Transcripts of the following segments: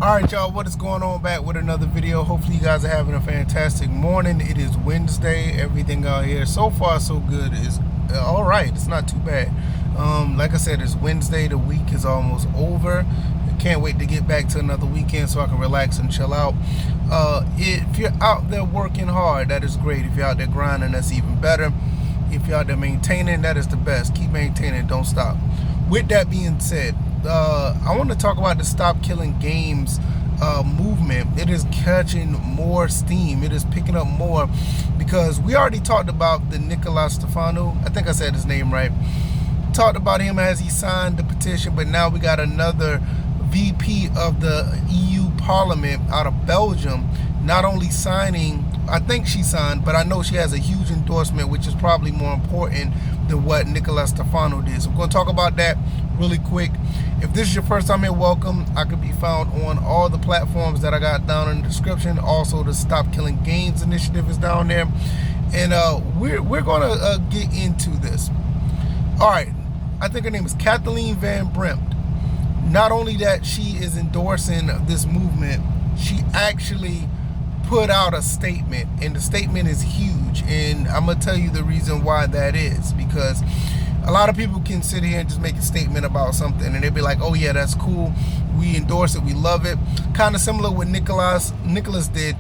Alright y'all, what is going on? Back with another video. Hopefully you guys are having a fantastic morning. It is Wednesday. Everything out here so far so good. Is alright. It's not too bad. Like I said, it's Wednesday. The week is almost over. I can't wait to get back to another weekend so I can relax and chill out. If you're out there working hard, that is great. If you're out there grinding, that's even better. If you're out there maintaining, that is the best. Keep maintaining, don't stop. With that being said, I want to talk about the Stop Killing Games movement. It is catching more steam. It is picking up more because we already talked about the Nicolas Stefano. I think I said his name right. Talked about him as he signed the petition, but now we got another VP of the EU Parliament out of Belgium not only signing, I think she signed, but I know she has a huge endorsement, which is probably more important than what Nicolas Stefano did. So we're going to talk about that really quick. If this is your first time here, welcome. I could be found on all the platforms that I got down in the description. Also, the Stop Killing Games initiative is down there. And we're going to get into this. All right. I think her name is Kathleen Van Bremt. Not only that she is endorsing this movement, she actually put out a statement, and the statement is huge, and I'm gonna tell you the reason why that is. Because a lot of people can sit here and just make a statement about something and they'll be like, oh yeah, that's cool, we endorse it, we love it. Kind of similar what Nicolas did,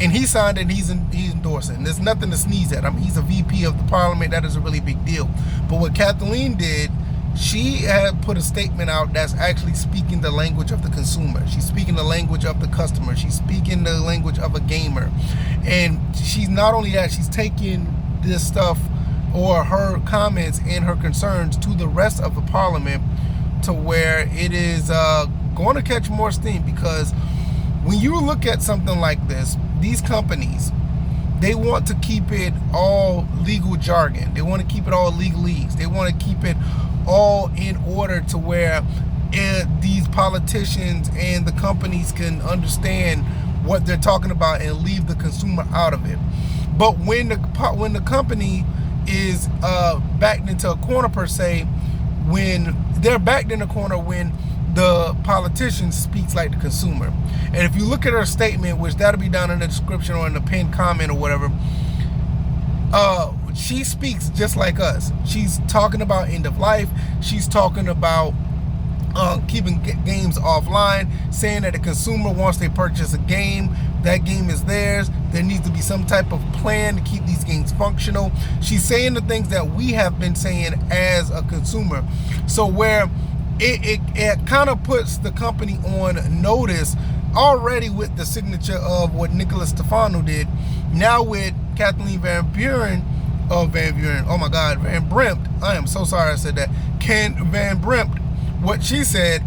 and he signed it, and he's endorsing. There's nothing to sneeze at. I mean, he's a VP of the parliament. That is a really big deal. But what Kathleen did, she had put a statement out that's actually speaking the language of the consumer. She's speaking the language of the customer. She's speaking the language of a gamer. And she's not only that, she's taking this stuff, or her comments and her concerns, to the rest of the parliament, to where it is going to catch more steam. Because when you look at something like this, these companies, they want to keep it all legal jargon. They want to keep it all legalese. They want to keep it all in order to where these politicians and the companies can understand what they're talking about and leave the consumer out of it. But when the company is backed into a corner, per se, when they're backed in a corner when the politician speaks like the consumer. And if you look at her statement, which that'll be down in the description or in the pinned comment or whatever, she speaks just like us. She's talking about end of life. She's talking about keeping games offline, saying that the consumer, once they purchase a game, that game is theirs. There needs to be some type of plan to keep these games functional. She's saying the things that we have been saying as a consumer. So where it kind of puts the company on notice already with the signature of what Nicolas Stefano did. Now with Kathleen Van Bremt, I am so sorry I said that. Van Bremt, what she said,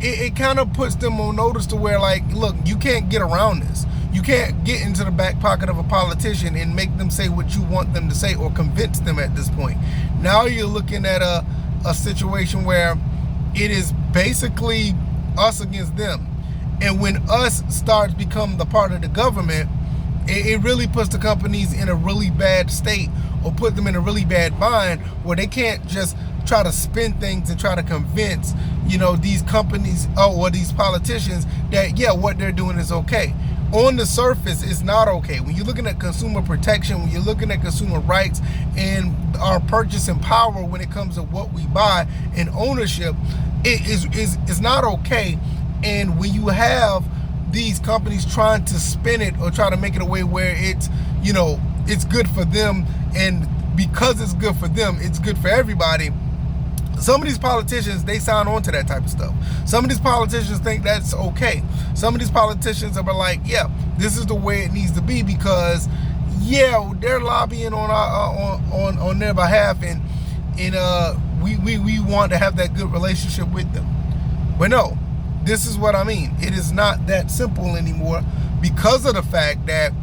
it kind of puts them on notice to where, like, look, you can't get around this. You can't get into the back pocket of a politician and make them say what you want them to say, or convince them at this point. Now you're looking at a situation where it is basically us against them. And when us starts become the part of the government, it really puts the companies in a really bad state, or put them in a really bad bind, where they can't just try to spin things and try to convince, these companies or these politicians that, yeah, what they're doing is okay. On the surface, it's not okay. When you're looking at consumer protection, when you're looking at consumer rights and our purchasing power when it comes to what we buy and ownership, it's not okay. And when you have these companies trying to spin it or try to make it a way where it's, it's good for them, and because it's good for them, it's good for everybody. Some of these politicians, they sign on to that type of stuff. Some of these politicians think that's okay. Some of these politicians are like, yeah, this is the way it needs to be, because, yeah, they're lobbying on their behalf, and we want to have that good relationship with them. But no, this is what I mean. It is not that simple anymore, because of the fact that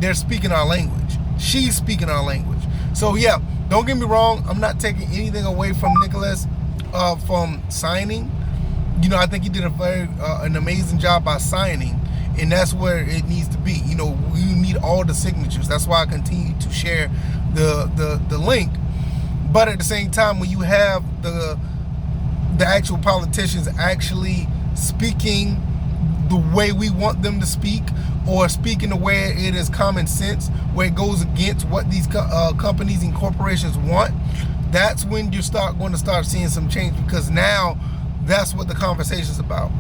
they're speaking our language. She's speaking our language. So yeah, don't get me wrong, I'm not taking anything away from Nicolas from signing. I think he did an amazing job by signing, and that's where it needs to be. We need all the signatures. That's why I continue to share the link. But at the same time, when you have the actual politicians actually speaking the way we want them to speak, or speak in a way it is common sense, where it goes against what these companies and corporations want, that's when you going to start seeing some change, because now that's what the conversation is about.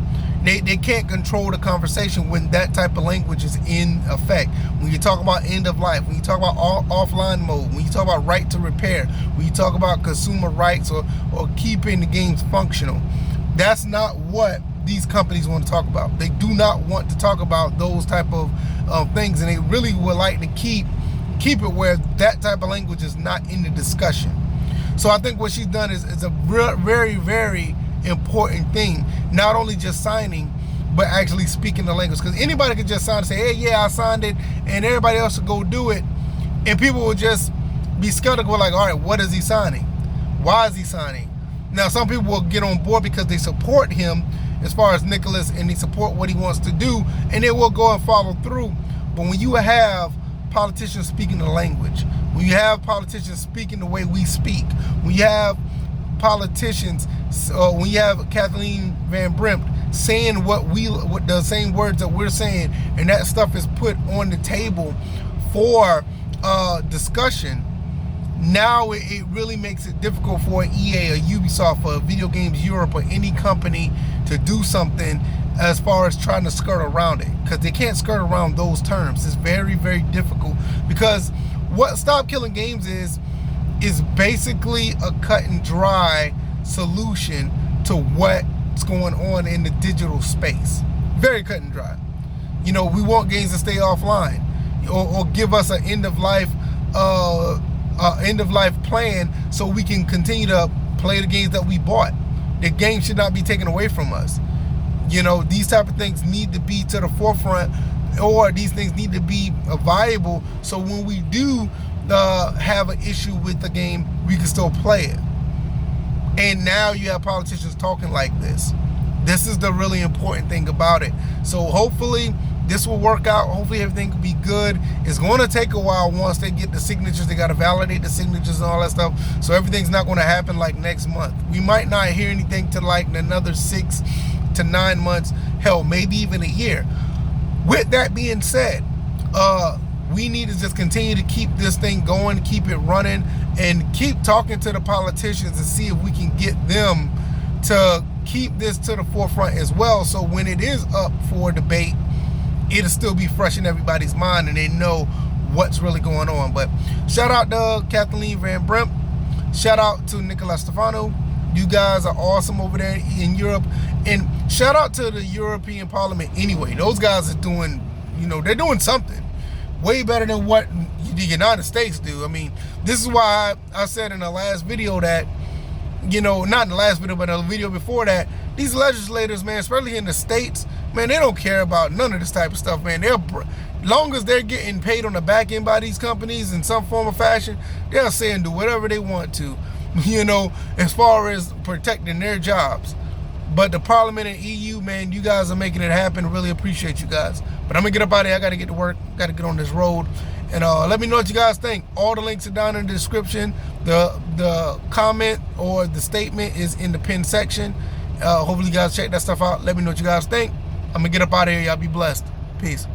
They can't control the conversation when that type of language is in effect. When you talk about end of life, when you talk about offline mode, when you talk about right to repair, when you talk about consumer rights or keeping the games functional, that's not what these companies want to talk about. They do not want to talk about those type of things, and they really would like to keep it where that type of language is not in the discussion. So I think what she's done is a very, very important thing. Not only just signing, but actually speaking the language. Because anybody could just sign and say, hey, yeah, I signed it, and everybody else would go do it, and people will just be skeptical, like, all right, what is he signing? Why is he signing? Now, some people will get on board because they support him as far as Nicholas, and they support what he wants to do, and they will go and follow through. But when you have politicians speaking the language, when you have politicians speaking the way we speak, when you have politicians, when you have Kathleen Van Brempt saying what the same words that we're saying, and that stuff is put on the table for discussion, now it really makes it difficult for EA or Ubisoft or Video Games Europe or any company to do something as far as trying to skirt around it, because they can't skirt around those terms. It's very, very difficult, because what Stop Killing Games is basically a cut and dry solution to what's going on in the digital space. Very cut and dry. You know, we want games to stay offline, or give us an end of life plan, so we can continue to play the games that we bought. The game should not be taken away from us. You know, these type of things need to be to the forefront, or these things need to be viable, so when we do have an issue with the game, we can still play it. And now you have politicians talking like this. This is the really important thing about it. So hopefully this will work out. Hopefully everything will be good. It's going to take a while. Once they get the signatures, they got to validate the signatures and all that stuff. So everything's not going to happen like next month. We might not hear anything till like another 6 to 9 months, hell, maybe even a year. With that being said, we need to just continue to keep this thing going, keep it running, and keep talking to the politicians and see if we can get them to keep this to the forefront as well, so when it is up for debate, it'll still be fresh in everybody's mind and they know what's really going on. But shout out to Kathleen Van Brempt, shout out to Nicolas Stefano. You guys are awesome over there in Europe, and shout out to the European Parliament anyway. Those guys are doing, you know, they're doing something way better than what the United States do. I mean, this is why I said in the last video that, you know, not in the last video, but in the video before that, these legislators, man, especially in the States, man, they don't care about none of this type of stuff, man. Long as they're getting paid on the back end by these companies in some form or fashion, they'll say and do whatever they want to, you know, as far as protecting their jobs. But the Parliament and EU, man, you guys are making it happen. Really appreciate you guys. But I'm going to get up out of here. I got to get to work. Got to get on this road. And let me know what you guys think. All the links are down in the description. The comment or the statement is in the pinned section. Hopefully you guys check that stuff out. Let me know what you guys think. I'm going to get up out of here. Y'all be blessed. Peace.